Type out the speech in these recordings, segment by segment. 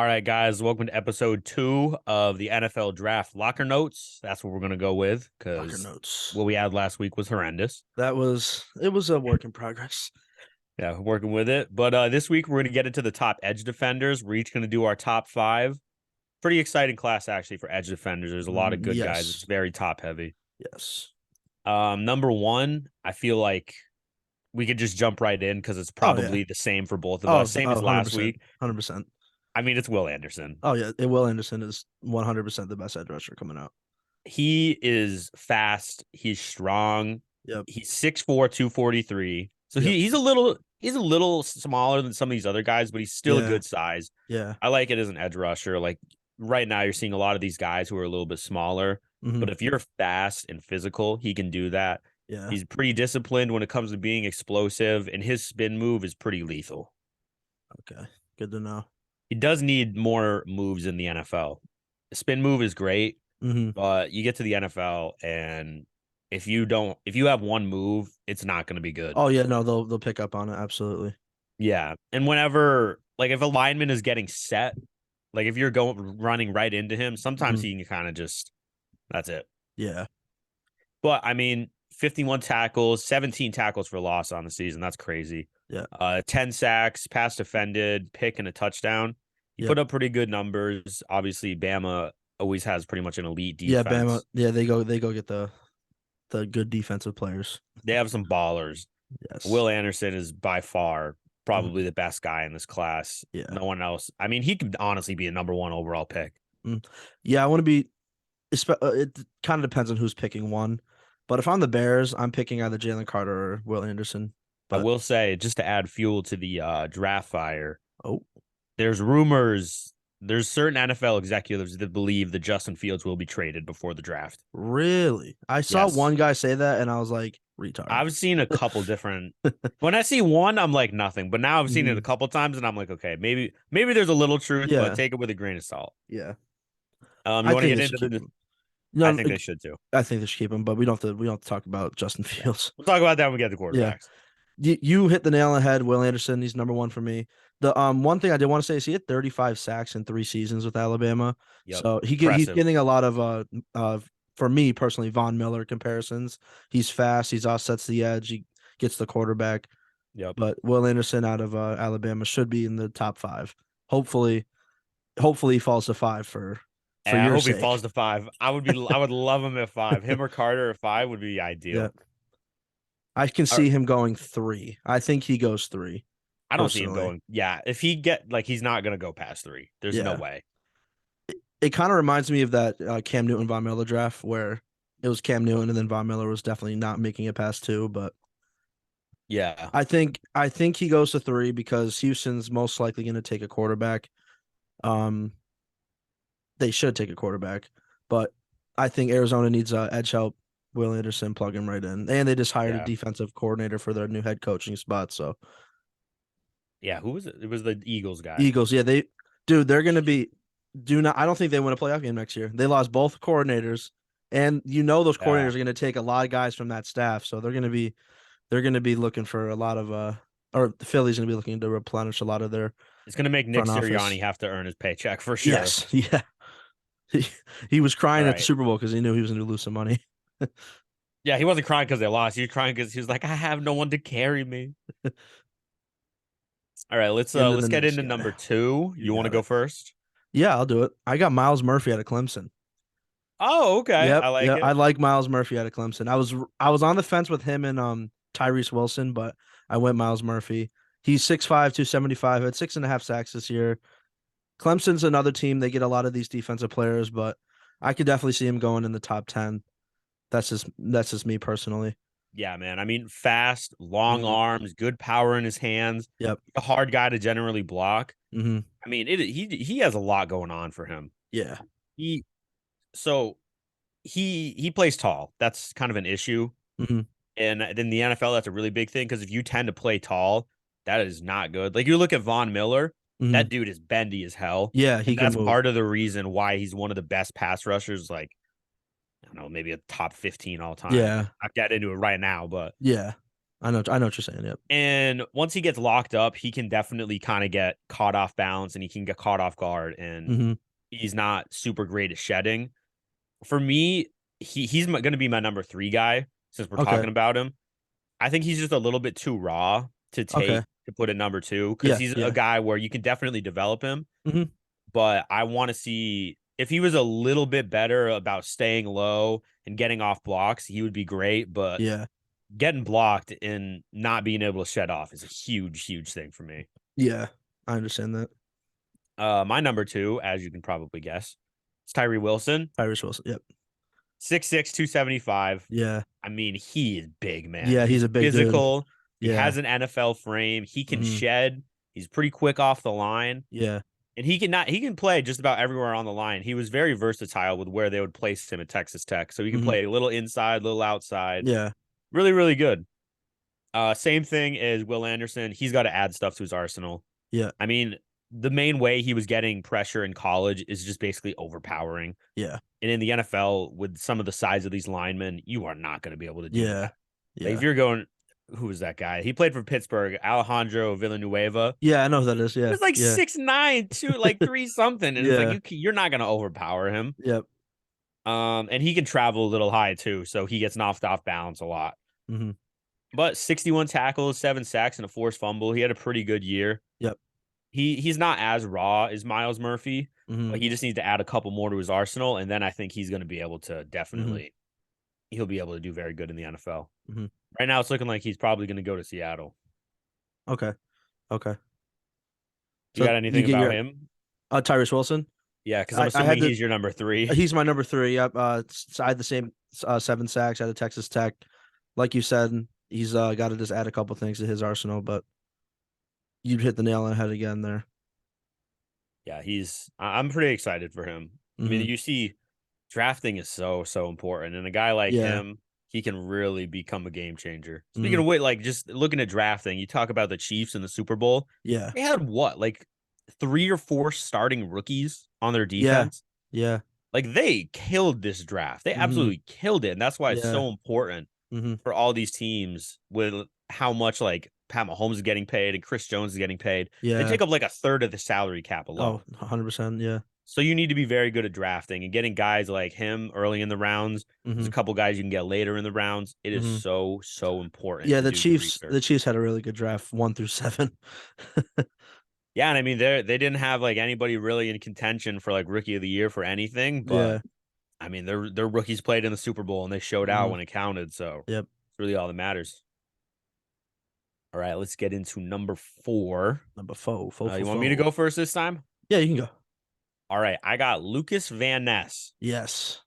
All right, guys, welcome to episode 2 of the NFL Draft Locker Notes. That's what we're going to go with Locker because notes. what we had last week was horrendous. It was a work in progress. Yeah, working with it. But this week, we're going to get into the top edge defenders. We're each going to do our top 5. Pretty exciting class, actually, for edge defenders. There's a lot of good guys. It's Yes. very top heavy. Yes. Number 1, I feel like we could just jump right in because it's Oh yeah. probably the same for both of Oh, us. Same oh as last 100%. week. 100%. I mean, it's Will Anderson. Oh yeah. Will Anderson is 100% the best edge rusher coming out. He is fast. He's strong. Yep. He's 6'4", 243. So Yep. he's a little smaller than some of these other guys, but he's still a Yeah. good size. Yeah. I like it as an edge rusher. Like right now, you're seeing a lot of these guys who are a little bit smaller. hmm But if you're fast and physical, he can do that. Yeah. He's pretty disciplined when it comes to being explosive, and his spin move is pretty lethal. Okay. Good to know. He does need more moves in the NFL. The spin move is great, hmm but you get to the NFL and if you have one move, it's not going to be good. Oh yeah. No, they'll pick up on it. Absolutely. Yeah. And whenever like if a lineman is getting set, like if you're going running right into him, sometimes Mhm. he can kind of just that's it. Yeah. But I mean, 51 tackles, 17 tackles for loss on the season. That's crazy. Yeah. 10 sacks, pass defended, pick and a touchdown. He Yep. put up pretty good numbers. Obviously, Bama always has pretty much an elite Yeah. defense. Bama. Yeah. They go get the good defensive players. They have some ballers. Yes. Will Anderson is by far Mhm. probably the best guy in this class. Yeah. No one else. I mean, he could honestly be a number 1 overall pick. Yeah. I want to be. It kind of depends on who's picking one. But if I'm the Bears, I'm picking either Jalen Carter or Will Anderson. I But will say, just to add fuel to the draft fire, oh, there's rumors. There's certain NFL executives that believe that Justin Fields will be traded before the draft. really? I saw Yes. one guy say that, and I was like, retard. I've seen a couple different. When I see one, I'm like nothing. But now I've seen it a Mhm. couple times, and I'm like, okay, maybe there's a little truth, but Yeah, take it with a grain of salt. yeah. You I want to think get they into should keep the? him. I No, think they should too. I think they should keep him, but we don't have to talk about Justin Yeah. Fields. We'll talk about that when we get the Yeah, quarterbacks. you hit the nail on the head. Will Anderson, he's number one for me. The one thing I did want to say is he had 35 sacks in 3 seasons with Alabama, Yep. so he's Impressive. getting a lot of for me personally Von Miller comparisons. He's fast. He's offsets the edge. He gets the quarterback. Yep. But Will Anderson out of Alabama should be in the top 5. Hopefully he falls to 5 for And I your hope sake. he falls to 5. I would love him at 5. Him or Carter at 5 would be ideal. Yeah. I can see him going 3. I think he goes 3. I don't see him personally. going. Yeah, if he he's not gonna go past 3. There's no Yeah. way. It kind of reminds me of that Cam Newton Von Miller draft where it was Cam Newton and then Von Miller was definitely not making it past 2. But Yeah. I think he goes to 3 because Houston's most likely going to take a quarterback. They should take a quarterback, but I think Arizona needs edge help. Will Anderson, plug him right in, and they just hired a defensive coordinator for their new head coaching spot. So Yeah, who was it? It was the Eagles guy. Eagles, yeah, they're going to be. I don't think they win a playoff game next year. They lost both coordinators, and those coordinators are going to take a lot of guys from that staff. So they're going to be looking for a lot of or the Philly's going to be looking to replenish a lot of their. It's gonna make Nick front office. Sirianni have to earn his paycheck for sure. Yes, yeah. He was crying at the right. Super Bowl because he knew he was going to lose some money. Yeah, he wasn't crying because they lost. He was crying because he was like, I have no one to carry me. All right, let's Into the get next into guy. number 2. You want to got go it. first? Yeah, I'll do it. I got Miles Murphy out of Clemson. Oh, okay. Yep, I like yeah, it. I like Miles Murphy out of Clemson. I was on the fence with him and Tyrese Wilson, but I went Miles Murphy. He's 6'5", 275, had 6.5 sacks this year. Clemson's another team. They get a lot of these defensive players, but I could definitely see him going in the top 10. That's just me personally. Yeah, man. I mean, fast, long Mhm. arms, good power in his hands. Yep. A hard guy to generally block. Mm-hmm. I mean, he has a lot going on for him. Yeah. He plays tall. That's kind of an issue. Mm-hmm. And in the NFL, that's a really big thing because if you tend to play tall, that is not good. Like you look at Von Miller, Mm-hmm. that dude is bendy as hell. Yeah, he and can that's move. part of the reason why he's one of the best pass rushers. Like, I don't know, maybe a top 15 all time. Yeah. I'll get into it right now, but Yeah. I know what you're saying. Yep. And once he gets locked up, he can definitely kind of get caught off balance and he can get caught off guard. And Mm-hmm. he's not super great at shedding. For me, he's going to be my number 3 guy since we're Okay. talking about him. I think he's just a little bit too raw to Okay. put at number 2 because Yeah. he's a Yeah. guy where you can definitely develop him. Mm-hmm. But I want to see if he was a little bit better about staying low and getting off blocks, he would be great. But Yeah. getting blocked and not being able to shed off is a huge, huge thing for me. Yeah. I understand that. My number 2, as you can probably guess, is Tyree Wilson, Tyrese Wilson. Yep. 6'6", 275. Yeah. I mean, he is big, man. Yeah. He's He's a big dude. physical. He Yeah. has an NFL frame. He can Mm-hmm. shed. He's pretty quick off the line. Yeah. And he can play just about everywhere on the line. He was very versatile with where they would place him at Texas Tech. So he can Mm-hmm. play a little inside, a little outside. Yeah. Really, really good. Same thing as Will Anderson. He's got to add stuff to his arsenal. Yeah. I mean, the main way he was getting pressure in college is just basically overpowering. Yeah. And in the NFL, with some of the size of these linemen, you are not going to be able to do Yeah. that. Yeah. Like if you're going, who was that guy? He played for Pittsburgh, Alejandro Villanueva. Yeah. I know who that is. Yeah. It's like Yeah. 6'9", 2, like 3 something. And it's Yeah. like you're not going to overpower him. Yep. And he can travel a little high too, so he gets knocked off balance a lot. Mm-hmm. But 61 tackles, 7 sacks, and a forced fumble. He had a pretty good year. Yep. He's not as raw as Miles Murphy, Mm-hmm. but he just needs to add a couple more to his arsenal, and then I think he's going to be able to definitely he'll be able to do very good in the NFL. Mm-hmm. Right now, it's looking like he's probably going to go to Seattle. Okay. Okay. You got anything about him? Tyrese Wilson. Yeah, because I'm assuming he's your number 3. He's my number 3. Yep. I had the same 7 sacks out of Texas Tech. Like you said, he's got to just add a couple things to his arsenal, but you'd hit the nail on the head again there. Yeah, I'm pretty excited for him. Mm-hmm. I mean, you see, drafting is so important, and a guy like him, he can really become a game changer. Speaking of which, like just looking at drafting, you talk about the Chiefs in the Super Bowl. Yeah, they had what, like 3 or 4 starting rookies on their defense. Yeah. Like they killed this draft. They absolutely killed it, and that's why it's so important for all these teams with how much like Pat Mahomes is getting paid and Chris Jones is getting paid. Yeah, they take up like a third of the salary cap alone. Oh, 100%. Yeah. So you need to be very good at drafting and getting guys like him early in the rounds. There's a couple guys you can get later in the rounds. It is so important. Yeah, the Chiefs had a really good draft, 1 through 7. Yeah, and I mean they didn't have like anybody really in contention for like rookie of the year for anything, but I mean their rookies played in the Super Bowl and they showed out when it counted. So yep, it's really all that matters. All right, let's get into number 4. Number 4. You want me to go first this time? Yeah, you can go. All right, I got Lucas Van Ness. Yes.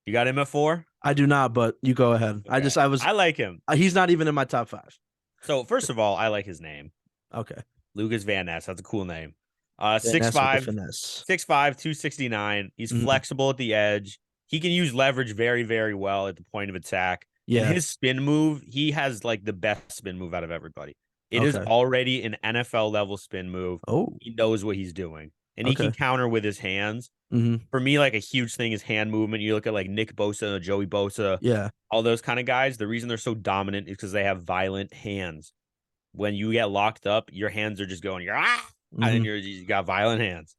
You got him at 4? I do not, but you go ahead. Okay. I like him. He's not even in my top 5. So first of all, I like his name. Okay. Lucas Van Ness. That's a cool name. 6'5", 269. He's flexible at the edge. He can use leverage very, very well at the point of attack. Yeah. And his spin move, he has like the best spin move out of everybody. It is already an NFL level spin move. Oh. He knows what he's doing. And he can counter with his hands. For me, like a huge thing is hand movement. You look at like Nick Bosa, Joey Bosa, all those kind of guys. The reason they're so dominant is because they have violent hands. When you get locked up, your hands are just going, and you got violent hands.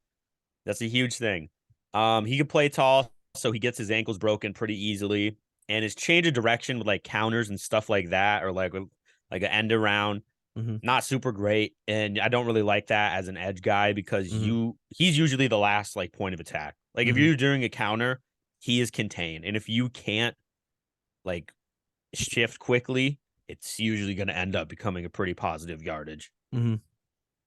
That's a huge thing. He can play tall, so he gets his ankles broken pretty easily. And his change of direction with like counters and stuff like that, or like an end around, not super great. And I don't really like that as an edge guy because he's usually the last like point of attack. Like if you're doing a counter, he is contained. And if you can't like shift quickly, it's usually going to end up becoming a pretty positive yardage. And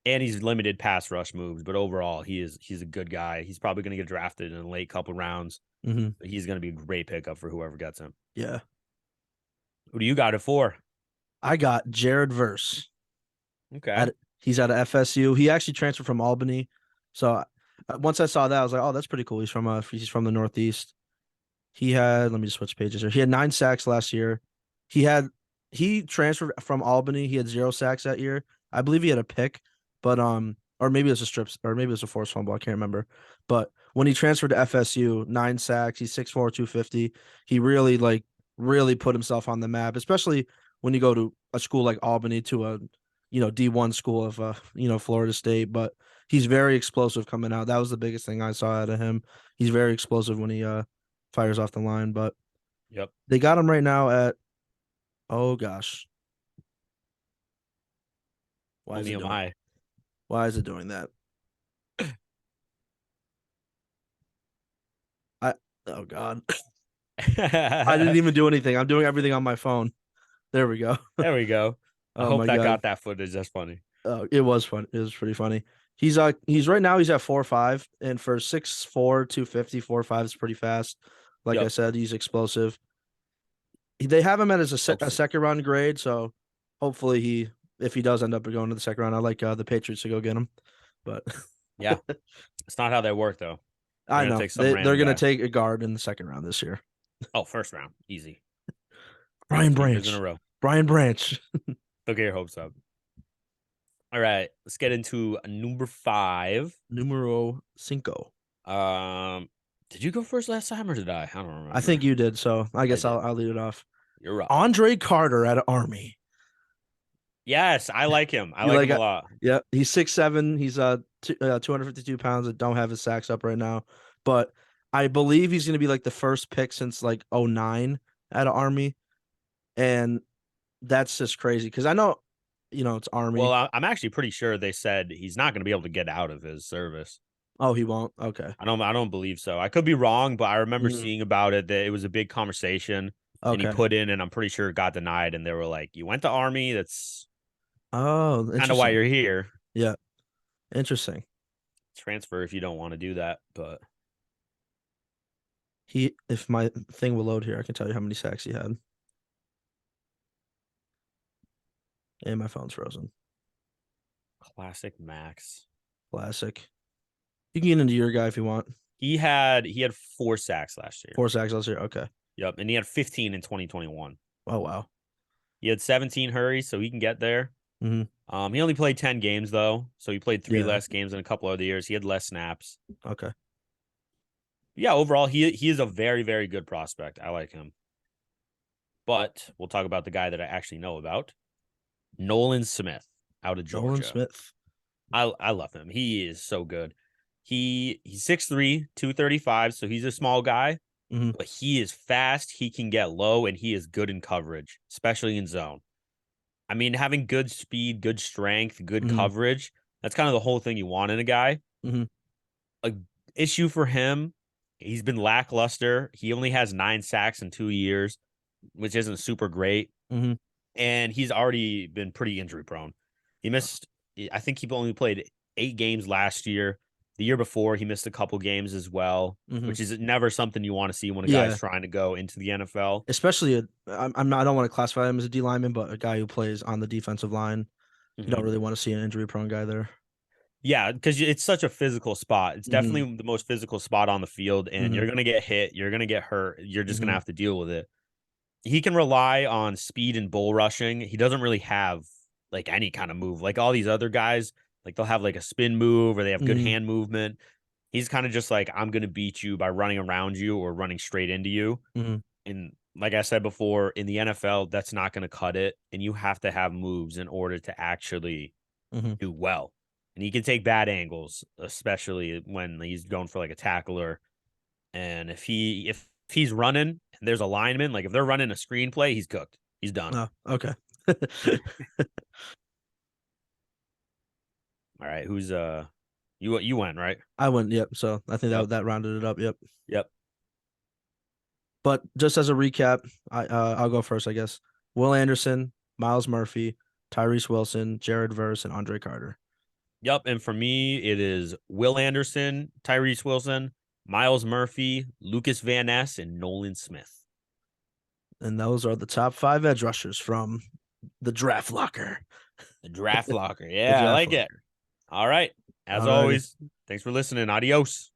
he's limited pass rush moves, but overall he's a good guy. He's probably going to get drafted in a late couple rounds. He's going to be a great pickup for whoever gets him. Yeah. Who do you got it for? I got Jared Verse. Okay. He's out of FSU. He actually transferred from Albany. So once I saw that, I was like, oh, that's pretty cool. He's from the Northeast. Let me just switch pages here. He had 9 sacks last year. He transferred from Albany. He had 0 sacks that year. I believe he had a pick, but or maybe it was a strips, or maybe it was a forced fumble. I can't remember. But when he transferred to FSU, 9 sacks. He's 6'4", 250. He really put himself on the map, especially when you go to a school like Albany to a D1 school of Florida State. But he's very explosive coming out. That was the biggest thing I saw out of him. He's very explosive when he fires off the line. But yep, they got him right now at, oh gosh, why is it doing that? Oh God. I didn't even do anything. I'm doing everything on my phone. There we go. There we go. I Oh hope my that God. got that footage. That's funny. It was fun. It was pretty funny. He's right now he's at 4.5, and for 6'4", 250, 4.5 is pretty fast. Like I said, he's explosive. They have him as a second round grade, so hopefully if he does end up going to the second round, I like the Patriots to go get him. But yeah, it's not how they work though. I know they're going to take a guard in the second round this year. Oh, first round, easy. Brian Branch. In a row. Brian Branch. Don't get your hopes up. All right, let's get into number 5. Numero 5. Did you go first last time or did I? I don't remember. I think you did, so I guess I'll lead it off. You're right. Andre Carter at Army. Yes, I like him. I like him a lot. Yeah, he's 6'7". He's 252 pounds. I don't have his sacks up right now, but I believe he's going to be like the first pick since like 2009 at Army, and that's just crazy because I know, it's Army. Well, I'm actually pretty sure they said he's not going to be able to get out of his service. Oh, he won't? Okay. I don't believe so. I could be wrong, but I remember seeing about it that it was a big conversation, and he put in, and I'm pretty sure it got denied, and they were like, "You went to Army? That's kind of why you're here." Yeah, interesting. Transfer if you don't want to do that, but if my thing will load here, I can tell you how many sacks he had. And my phone's frozen. Classic Max. Classic. You can get into your guy if you want. He had 4 sacks last year. 4 sacks last year. Okay. Yep, and he had 15 in 2021. Oh wow. He had 17 hurries, so he can get there. Mm-hmm. He only played 10 games though, so he played 3 less games in a couple other years. He had less snaps. Okay. Yeah, overall, he is a very, very good prospect. I like him. But we'll talk about the guy that I actually know about, Nolan Smith out of Georgia. Nolan Smith. I love him. He is so good. He's 6'3", 235, so he's a small guy, but he is fast. He can get low, and he is good in coverage, especially in zone. I mean, having good speed, good strength, good coverage, that's kind of the whole thing you want in a guy. A issue for him, he's been lackluster. He only has 9 sacks in 2 years, which isn't super great. And he's already been pretty injury prone. He missed, I think he only played 8 games last year. The year before, he missed a couple games as well, which is never something you want to see when a guy's trying to go into the NFL. Especially, I don't want to classify him as a D lineman, but a guy who plays on the defensive line. You don't really want to see an injury-prone guy there. Yeah, because it's such a physical spot. It's definitely the most physical spot on the field, and you're going to get hit. You're going to get hurt. You're just going to have to deal with it. He can rely on speed and bull rushing. He doesn't really have like any kind of move. Like all these other guys, like they'll have like a spin move or they have good hand movement. He's kind of just like, I'm going to beat you by running around you or running straight into you. And like I said before, in the NFL, that's not going to cut it. And you have to have moves in order to actually do well. And he can take bad angles, especially when he's going for like a tackler. And if he's running and there's a lineman, like if they're running a screenplay, he's cooked. He's done. Oh, okay. All right, who's you went, right? I went, yep. So I think that rounded it up. Yep. But just as a recap, I'll go first, I guess. Will Anderson, Myles Murphy, Tyrese Wilson, Jared Verse, and Andre Carter. Yep, and for me, it is Will Anderson, Tyrese Wilson, Myles Murphy, Lucas Van Ness, and Nolan Smith. And those are the top 5 edge rushers from the Draft Locker. The Draft Locker. Yeah, I like it. All right. As always, thanks for listening. Adios.